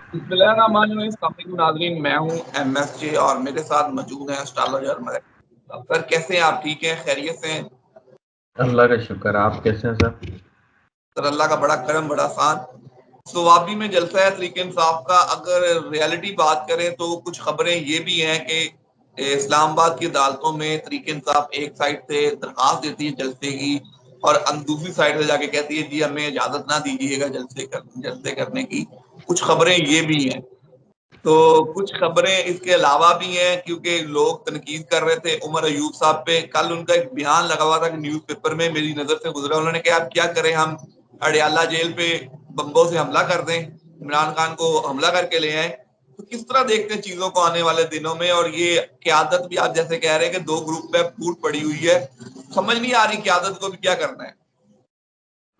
बिस्मिल्लाहिर्रहमानिर्रहीम। नाज़रीन, मैं हूँ MSJ और मेरे साथ मौजूद हैं एस्ट्रोलॉजर मलिक। सर कैसे हैं आप? ठीक हैं? खैरियत से हैं? अल्लाह का शुक्र। आप कैसे हैं सर? सर अल्लाह का बड़ा करम, बड़ा आसान। सवाबी में जलसा है तरीके इंसाफ का। अगर रियलिटी बात करें तो कुछ खबरें ये भी हैं कि इस्लामाबाद की अदालतों में तरीके इंसाफ एक साइड से दरखास्त देती है जलसे की, और दूसरी साइड से जाके कहती है जी हमें इजाजत ना दीजिएगा जलसे करने की। कुछ खबरें ये भी हैं। तो कुछ खबरें इसके अलावा भी हैं, क्योंकि लोग तनकीद कर रहे थे उमर अयूब साहब पे। कल उनका एक बयान लगा हुआ था कि न्यूज़पेपर में मेरी नजर से गुजरा। उन्होंने कहा अब क्या करें, हम अडयाला जेल पे बम्बों से हमला कर दें, इमरान खान को हमला करके ले आए। तो किस तरह देखते हैं चीजों को आने वाले दिनों में? और ये क्यादत भी आप जैसे कह रहे हैं कि दो ग्रुप में फूट पड़ी हुई है, समझ नहीं आ रही क्यादत को भी क्या करना है।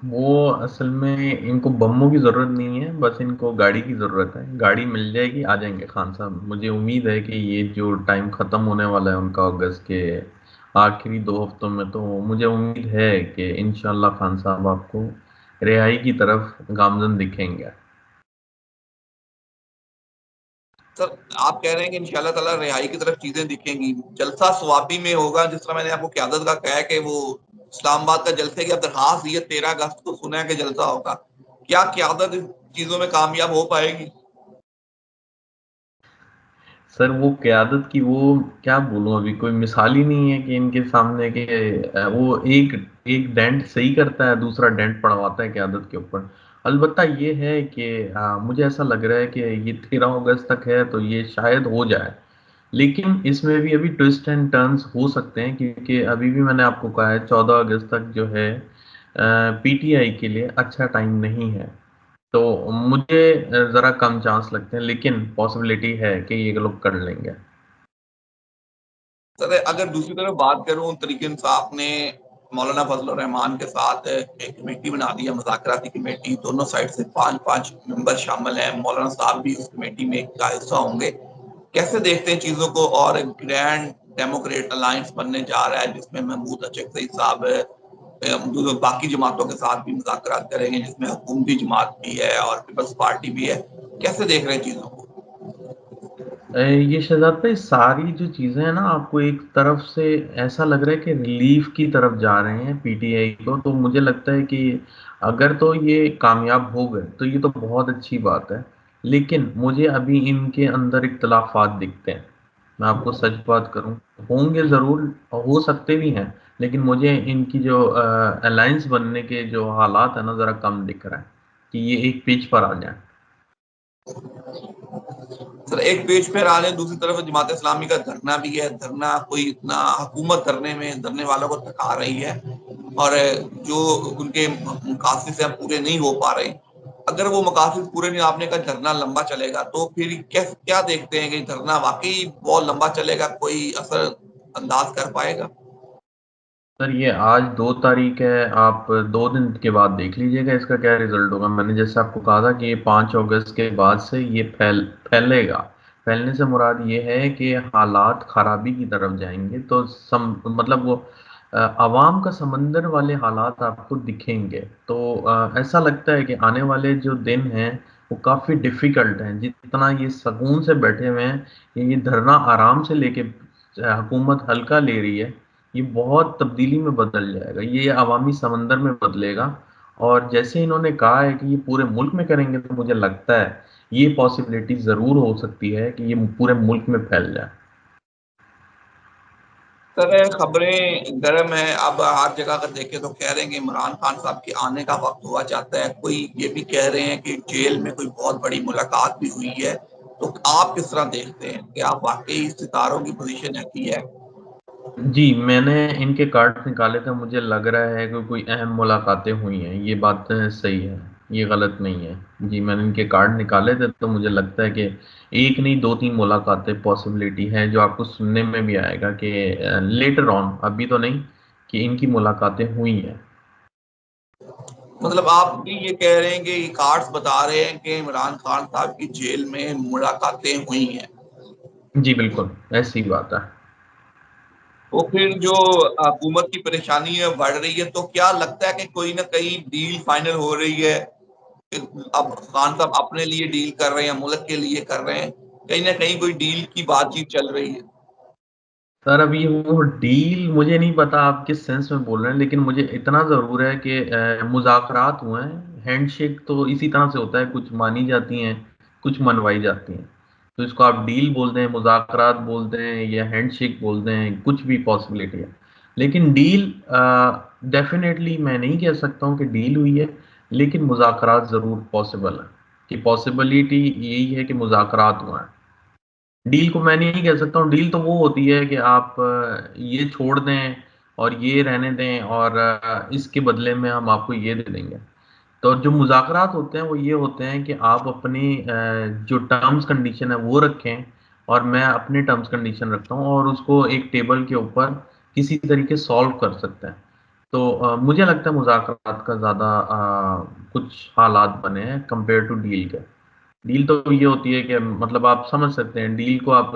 वो असल में इनको बम्बों की ज़रूरत नहीं है, बस इनको गाड़ी की ज़रूरत है। गाड़ी मिल जाएगी, आ जाएंगे खान साहब। मुझे उम्मीद है कि ये जो टाइम ख़त्म होने वाला है उनका अगस्त के आखिरी 2 हफ्तों में, तो मुझे उम्मीद है कि इंशाल्लाह खान साहब आपको रिहाई की तरफ गामजन दिखेंगे। सर आप कह रहे हैं कि इंशाल्लाह ताला रिहाई की तरफ चीजें दिखेंगी। जलसा स्वाबी में होगा, जिस तरह मैंने आपको क्यादत का कहा है कि वो इस्लामाबाद का जलसे की अब दरखास्त दी है, 13 अगस्त को सुना है कि जलसा होगा। क्या क्यादत इन चीजों में कामयाब हो पाएगी? सर वो क़यादत की, वो क्या बोलूँ, अभी कोई मिसाल ही नहीं है कि इनके सामने के वो एक एक डेंट सही करता है, दूसरा डेंट पड़वाता है क़यादत के ऊपर। अलबत्ता ये है कि मुझे ऐसा लग रहा है कि ये 13 अगस्त तक है तो ये शायद हो जाए। लेकिन इसमें भी अभी ट्विस्ट एंड टर्न्स हो सकते हैं, क्योंकि अभी भी मैंने आपको कहा है 14 अगस्त तक जो है पीटीआई के लिए अच्छा टाइम नहीं है। तो मुझे ज़रा कम चांस लगते हैं, लेकिन पॉसिबिलिटी है कि ये लोग कर लेंगे। सर अगर दूसरी तरफ बात करूं, तरीके इंसाफ ने मौलाना फजल रहमान के साथ एक कमेटी बना दी है, मुज़ाकराती कमेटी। दोनों साइड से 5-5 मेंबर शामिल हैं। मौलाना साहब भी उस कमेटी में का हिस्सा होंगे। कैसे देखते हैं चीजों को? और ग्रैंड डेमोक्रेट अलायंस बनने जा रहा है, जिसमें महमूद अचकज़ई साहब बाकी जमातों के साथ भी मुज़ाकरात करेंगे, जिसमें हुकूमती जमात भी है और पीपल्स पार्टी भी है। कैसे देख रहे हैं चीजों को? ये शहजाद भाई, सारी जो चीज़ें हैं ना, आपको एक तरफ से ऐसा लग रहा है कि रिलीफ की तरफ जा रहे हैं पीटीआई को। तो मुझे लगता है कि अगर तो ये कामयाब हो गए तो ये तो बहुत अच्छी बात है। लेकिन मुझे अभी इनके अंदर इख्तलाफात दिखते हैं। मैं आपको सच बात करूं, होंगे ज़रूर, हो सकते भी हैं, लेकिन मुझे इनकी जो अलायंस बनने के जो हालात है ना, ज़रा कम दिख रहा है कि ये एक पिच पर आ जाए। सर एक पेज पे आ रहे हैं, दूसरी तरफ जमात इस्लामी का धरना भी है। धरना कोई इतना, हुकूमत धरने में धरने वालों को थका रही है, और जो उनके मकासद हैं पूरे नहीं हो पा रहे। अगर वो मकासद पूरे नहीं, आपने कहा धरना लंबा चलेगा, तो फिर क्या देखते हैं कि धरना वाकई बहुत लंबा चलेगा, कोई असर अंदाज कर पाएगा? सर ये आज 2 तारीख है, आप 2 दिन के बाद देख लीजिएगा इसका क्या रिजल्ट होगा। मैंने जैसे आपको कहा था कि ये 5 अगस्त के बाद से ये फैलेगा। फैलने से मुराद ये है कि हालात खराबी की तरफ जाएंगे। तो मतलब वो अवाम का समंदर वाले हालात आपको दिखेंगे। तो ऐसा लगता है कि आने वाले जो दिन हैं वो काफ़ी डिफ़िकल्ट हैं। जितना ये सुकून से बैठे हुए हैं, ये धरना आराम से लेके हुकूमत हल्का ले रही है, ये बहुत तब्दीली में बदल जाएगा। ये अवामी समंदर में बदलेगा। और जैसे इन्होंने कहा है कि ये पूरे मुल्क में करेंगे, तो मुझे लगता है ये पॉसिबिलिटी ज़रूर हो सकती है कि ये पूरे मुल्क में फैल जाए। सर खबरें गर्म है। अब हर जगह अगर देखें तो कह रहे हैं कि इमरान खान साहब के आने का वक्त हुआ चाहता है। कोई ये भी कह रहे हैं कि जेल में कोई बहुत बड़ी मुलाकात भी हुई है। तो आप किस तरह देखते हैं कि आप वाकई सितारों की पोजीशन ऐसी है? जी, मैंने इनके कार्ड निकाले थे, मुझे लग रहा है कि कोई अहम मुलाकातें हुई हैं। ये बात सही है, ये गलत नहीं है। जी, मैंने इनके कार्ड निकाले थे, तो मुझे लगता है कि एक नहीं 2-3 मुलाकातें पॉसिबिलिटी है, जो आपको सुनने में भी आएगा कि लेटर ऑन, अभी तो नहीं, कि इनकी मुलाकातें हुई हैं। मतलब आप भी ये कह रहे हैं कि कार्ड्स बता रहे हैं कि इमरान खान साहब की जेल में मुलाकातें हुई हैं? जी बिल्कुल, ऐसी बात है। तो फिर जो हुकूमत की परेशानी है बढ़ रही है, तो क्या लगता है कि कोई ना कहीं डील फाइनल हो रही है? अब खान साहब अपने लिए डील कर रहे हैं, मुल्क के लिए कर रहे हैं, कहीं ना कहीं कोई डील की बातचीत चल रही है? सर अभी वो डील मुझे नहीं पता आप किस सेंस में बोल रहे हैं, लेकिन मुझे इतना ज़रूर है कि मुज़ाकरात हुए हैं। हैंडशेक तो इसी तरह से होता है, कुछ मानी जाती हैं, कुछ मनवाई जाती हैं। तो इसको आप डील बोल दें, मुज़ाकरात बोल दें, या हैंडशेक बोल दें, कुछ भी पॉसिबिलिटी है। लेकिन डील डेफिनेटली मैं नहीं कह सकता हूँ कि डील हुई है, लेकिन मुज़ाकरात ज़रूर पॉसिबल है, कि पॉसिबिलिटी यही है कि मुज़ाकरात हुए हैं। डील को मैं नहीं कह सकता हूँ। डील तो वो होती है कि आप ये छोड़ दें और ये रहने दें, और इसके बदले में हम आपको ये दे देंगे। तो जो मुज़ाकरात होते हैं वो ये होते हैं कि आप अपनी जो टर्म्स कंडीशन है वो रखें, और मैं अपने टर्म्स कंडीशन रखता हूँ, और उसको एक टेबल के ऊपर किसी तरीके सॉल्व कर सकते हैं। तो मुझे लगता है मुज़ाकरात का ज़्यादा कुछ हालात बने हैं कंपेयर टू डील के। डील तो ये होती है कि मतलब आप समझ सकते हैं, डील को आप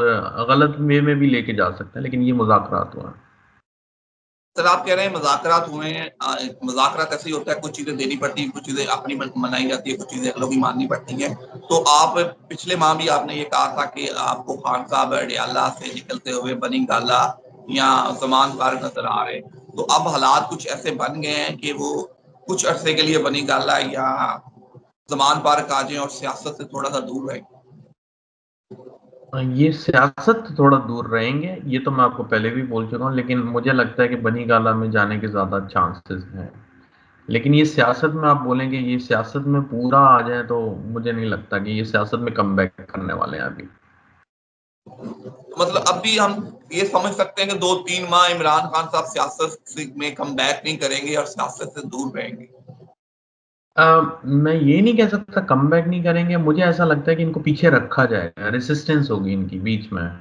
गलत वे में भी लेके जा सकते हैं, लेकिन ये मुज़ाकरात हुआ है। सर आप कह रहे हैं मुज़ाकरात हुए हैं, मुज़ाकरात ऐसे ही होता है, कुछ चीज़ें देनी पड़ती हैं, कुछ चीज़ें अपनी मनाई जाती है, कुछ चीज़ें अगलों की माननी पड़ती हैं। तो आप पिछले माह भी आपने ये कहा था कि आपको खान साहब अडयाला से निकलते हुए बनी गाला या ज़मान पार्क नज़र आ रहे हैं। तो अब हालात कुछ ऐसे बन गए हैं कि वो कुछ अरसे के लिए बनी गाला या ज़मान पार्क आ जाएँ और सियासत से थोड़ा-सा दूर रहें। ये सियासत से थोड़ा दूर रहेंगे, ये तो मैं आपको पहले भी बोल चुका हूँ, लेकिन मुझे लगता है कि बनी गाला में जाने के ज़्यादा चांसेस हैं। लेकिन ये सियासत में आप बोलेंगे ये सियासत में पूरा आ जाए, तो मुझे नहीं लगता कि ये सियासत में कमबैक करने वाले हैं अभी। मतलब अब भी हम ये समझ सकते हैं कि 2-3 माह इमरान खान साहब सियासत से में कमबैक नहीं करेंगे और सियासत से दूर रहेंगे। मैं ये नहीं कह सकता कमबैक नहीं करेंगे, मुझे ऐसा लगता है कि इनको पीछे रखा जाएगा, रेसिस्टेंस होगी इनकी बीच में।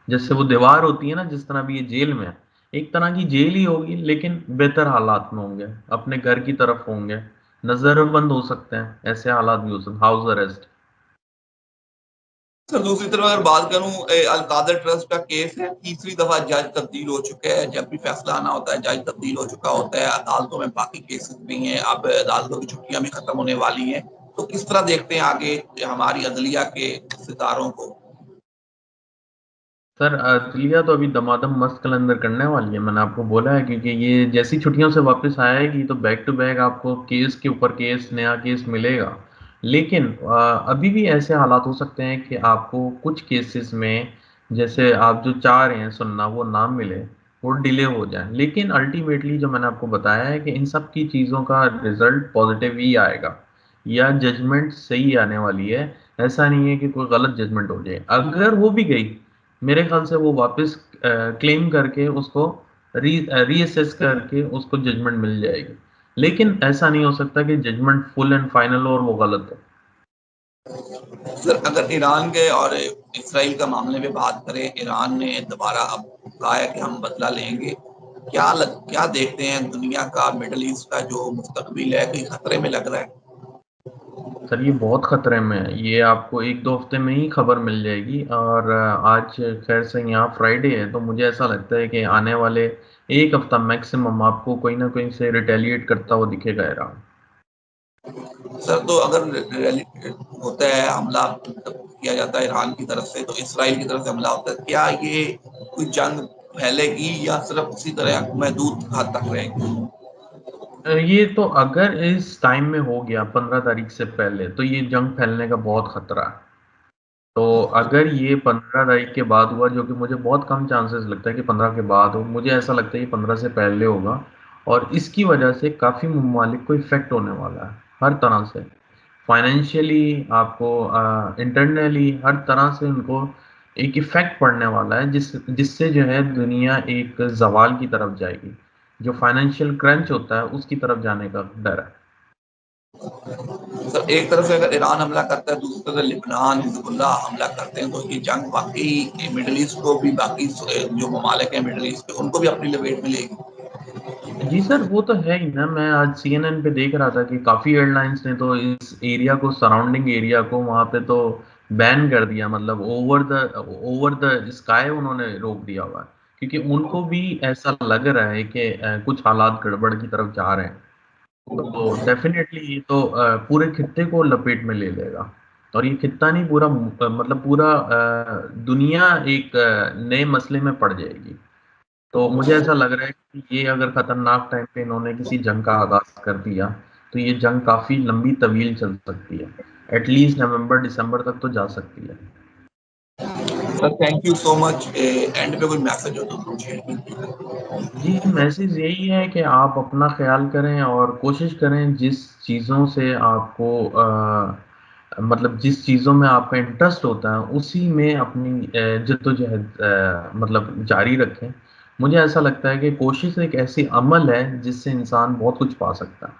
जैसे वो दीवार होती है ना, जिस तरह भी ये जेल में है, एक तरह की जेल ही होगी, लेकिन बेहतर हालात में होंगे, अपने घर की तरफ होंगे, नजरबंद हो सकते हैं, ऐसे हालात भी हो सकते, हाउस अरेस्ट। सर दूसरी तरफ अगर बात करूं, अलकादर ट्रस्ट का केस है, तीसरी दफा जज तब्दील हो चुके हैं, जब भी फैसला आना होता है जज तब्दील हो चुका होता है, अदालतों में बाकी केसेस भी हैं, अब अदालतों की छुट्टियां भी खत्म होने वाली हैं। तो किस तरह देखते हैं आगे हमारी अदलिया के सितारों को? सर अदलिया तो अभी दमादम मस्त कलंदर करने वाली है, मैंने आपको बोला है, क्योंकि ये जैसी छुट्टियों से वापस आएगी तो बैक टू बैक आपको केस के ऊपर केस, नया केस मिलेगा। लेकिन अभी भी ऐसे हालात हो सकते हैं कि आपको कुछ केसेस में, जैसे आप जो चाह रहे हैं सुनना, वो ना मिले, वो डिले हो जाए। लेकिन अल्टीमेटली जो मैंने आपको बताया है कि इन सब की चीज़ों का रिजल्ट पॉजिटिव ही आएगा, या जजमेंट सही आने वाली है। ऐसा नहीं है कि कोई गलत जजमेंट हो जाए। अगर हो भी गई, मेरे ख्याल से वो वापस क्लेम करके उसको रीअसेस करके उसको जजमेंट मिल जाएगी। लेकिन ऐसा नहीं हो सकता कि जजमेंट फुल एंड फाइनल हो और वो गलत हो। सर अगर ईरान के और इसराइल का मामले में बात करें, ईरान ने दोबारा अब कहा है कि हम बदला लेंगे। क्या देखते हैं दुनिया का, मिडल ईस्ट का जो मुस्तकबिल है, कहीं खतरे में लग रहा है? सर ये बहुत खतरे में है, ये आपको एक दो हफ्ते में ही खबर मिल जाएगी। और आज खैर से यहाँ फ्राइडे है, तो मुझे ऐसा लगता है कि आने वाले एक हफ्ता मैक्सिमम आपको कोई ना कोई से रिटेलिएट करता हुआ दिखेगा ईरान। सर तो अगर होता है हमला, किया जाता है ईरान की तरफ से, तो इसराइल की तरफ से हमला होता है, क्या ये कोई जंग फैलेगी या सिर्फ उसी तरह महदूद हद तक रहेगी? ये तो अगर इस टाइम में हो गया 15 तारीख से पहले, तो ये जंग फैलने का बहुत खतरा है। तो अगर ये 15 तारीख के बाद हुआ, जो कि मुझे बहुत कम चांसेस लगता है कि 15 के बाद हो, मुझे ऐसा लगता है कि 15 से पहले होगा। और इसकी वजह से काफ़ी ममालिक को इफेक्ट होने वाला है, हर तरह से, फाइनेंशियली, आपको इंटरनली, हर तरह से उनको एक इफेक्ट पड़ने वाला है, जिससे जो है दुनिया एक जवाल की तरफ जाएगी। जो फाइनेंशियल क्रंच होता है उसकी तरफ जाने का डर है। मतलब एक तरफ से अगर ईरान हमला करता है, दूसरी तरफ लेबनान, हिजबुल्लाह हमला करते हैं, तो ये जंग वाकई मिडल ईस्ट को भी, बाकी जो ममालिक हैं मिडल ईस्ट के, उनको भी अपनी लपेट में लेगी। जी सर, वो तो है ही ना। मैं आज सीएनएन पे देख रहा था कि काफ़ी एयरलाइंस ने तो इस एरिया को, सराउंडिंग एरिया को, वहाँ पे तो बैन कर दिया, मतलब ओवर द स्काई उन्होंने रोक दिया हुआ है, क्योंकि उनको भी ऐसा लग रहा है कि कुछ हालात गड़बड़ की तरफ जा रहे हैं। तो डेफिनेटली ये तो पूरे खित्ते को लपेट में ले लेगा, और ये खित्ता नहीं, पूरा मतलब पूरा दुनिया एक नए मसले में पड़ जाएगी। तो मुझे ऐसा लग रहा है कि ये अगर खतरनाक टाइम पे इन्होंने किसी जंग का आगाज कर दिया, तो ये जंग काफी लंबी तवील चल सकती है, एटलीस्ट नवंबर दिसंबर तक तो जा सकती है। Sir thank you so much. And पे कोई मैसेज हो तो शेयर कीजिए। जी, मैसेज यही है कि आप अपना ख्याल करें और कोशिश करें जिस चीज़ों से आपको मतलब जिस चीज़ों में आपका इंटरेस्ट होता है उसी में अपनी जद्दोजहद मतलब जारी रखें। मुझे ऐसा लगता है कि कोशिश एक ऐसी अमल है जिससे इंसान बहुत कुछ पा सकता है।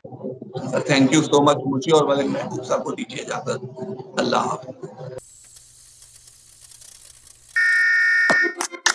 Sir thank you so much. मुझे और मलिक महबूब साहब को दीजिए इजाजत। अल्लाह हाफ़िज़।